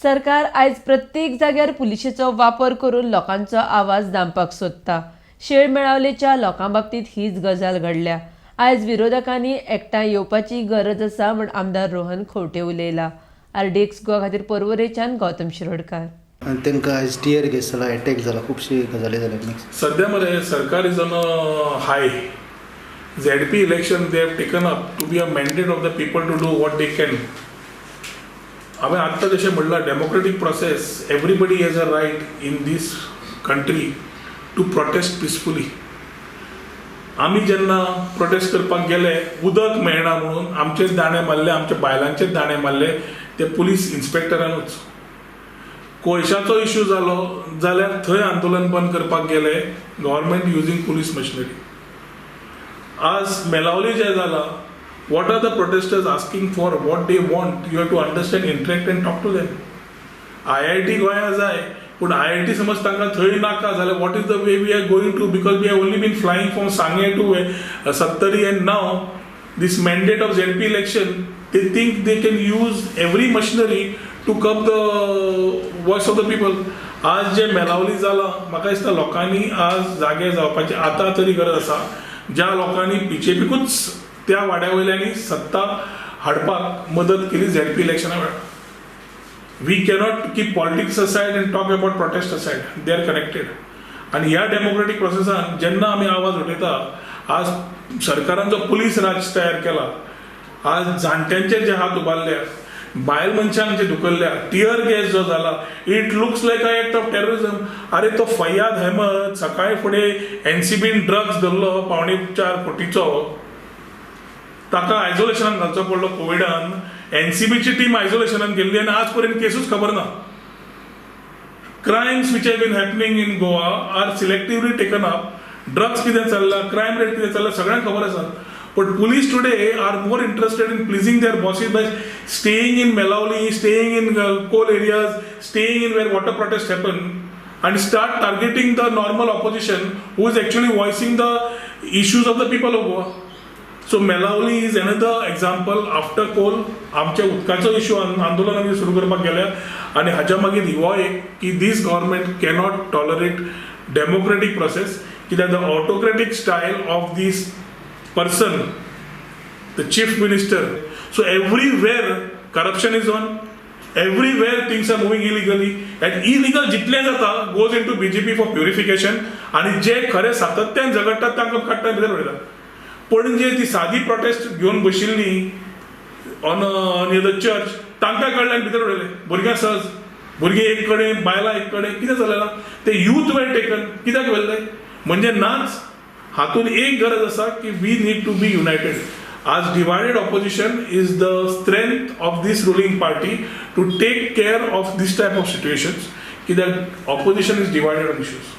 सरकार आयज प्रत्येक जाग्यार पुलिशेचो वापर करून लोकांचो आवाज दामपाक सोदता. शेळ मेळावलेच्या लोकां बाबतींत हीच गजाल घडल्या. आयज विरोधकांनी एकठांय येवपाची गरज आसा म्हण आमदार रोहन खंवटे उलयला. RDX गोवा खातीर पर्वरेच्यान गौतम शिरोडकार. आणि तांकां आयज टियर गॅस जाला, अटॅक जाला, खुबशी गजाली जाल्या. सध्या मरे सरकार is on high. ZP election they have taken up to be a mandate of the people to do what they can. हांवें आत्तां जशें म्हणलां, democratic process, everybody has a right in this country to protest peacefully. आमी जेन्ना prostate करपाक गेले, उदक मेळना म्हणून आमचेच दाणे मारले, आमच्या बायलांचेच दाणे मारले ते पुलीस इन्स्पेक्टरानूच. कोळशाचो इश्यू जालो जाल्यार थंय आंदोलन बंद करपाक गेले, गव्हर्मेंट युजींग पुलीस मशिनरी. आज मेलावली जे जाला, what are the protesters asking for, what they want? You have to understand, interact and talk to them. IIT गोंया जाय, पूण IIT समज तांकां थंय नाका जाल्यार what is the way we are going to, because we have only been flying from Sangye to Sattari, and now this mandate of ZP election, they think they can use every machinery to curb the voice of the people. आज जे मेलावली जाला, म्हाका दिसता लोकांनी आज जागे जावपाची आतां तरी गरज आसा. ज्या लोकांनी BJPकूच त्या वाड्या वयल्यांनी सत्ता हाडपाक मदत केली ZP इलेक्शना वेळार. We cannot keep politics aside and talk about protest aside. They are connected. आणि ह्या डेमोक्रेटीक प्रोसेसान जेन्ना आमी आवाज उठयता, आज सरकारान जो पुलीस राज तयार केला, आज जाणट्यांचे जे हात उबारल्या, बायल मनशांक जे धुकल्ल्या, टियर गॅस जो जाला, it looks like a act of terrorism. अरे तो फैयाद अहमद सकाळी फुडें NCBन ड्रग्स धरलो 4.5 कोटीचो, ताका आयसोलेशनान घालचो पडलो कोविडान. NCBची टीम आयसोलेशनान गेल्ली आनी आज पर्यंत केसूच खबर ना. Crimes which have been happening in Goa are selectively taken up. Drugs कितें चल्ला, क्रायम रेट कितें चल्ला, सगळ्यांक खबर आसा. But police today are more interested in pleasing their bosses by staying in Melavli, staying in coal areas, staying in where water protests happen, and start targeting the normal opposition who is actually voicing the issues of the people of Goa. So Melavli is another example. After coal, आमच्या उदकाचो issue आंदोलन आमी सुरू करपाक गेल्या, आणि हाच्या मागीर हो एक की this government cannot tolerate democratic process, कित्याक the autocratic style of this person, the chief minister. So everywhere corruption is on, everywhere things are moving illegally, and illegal जितले जाता goes into BJP for purification, आणि जे खरे सातत्यान झगडटात तांकां काडटा भितर उडयतात. पण जे ती सादी प्रोटेस्ट घेवन बशिल्ली ऑन नियर द चर्च, तांकां काडल्यान भितर उडयले. भुरग्यां सहज, भुरगीं एक कडेन, बायलां एक कडेन. कितें जालें ना, ते यूथ वेल टेकन. कित्याक व्हेल्ले म्हणजे नाच. हातून एक गरज असा की we need to be united. आज divided opposition is the strength of this ruling party to take care of this type of situations, कित्याक opposition is divided on issues.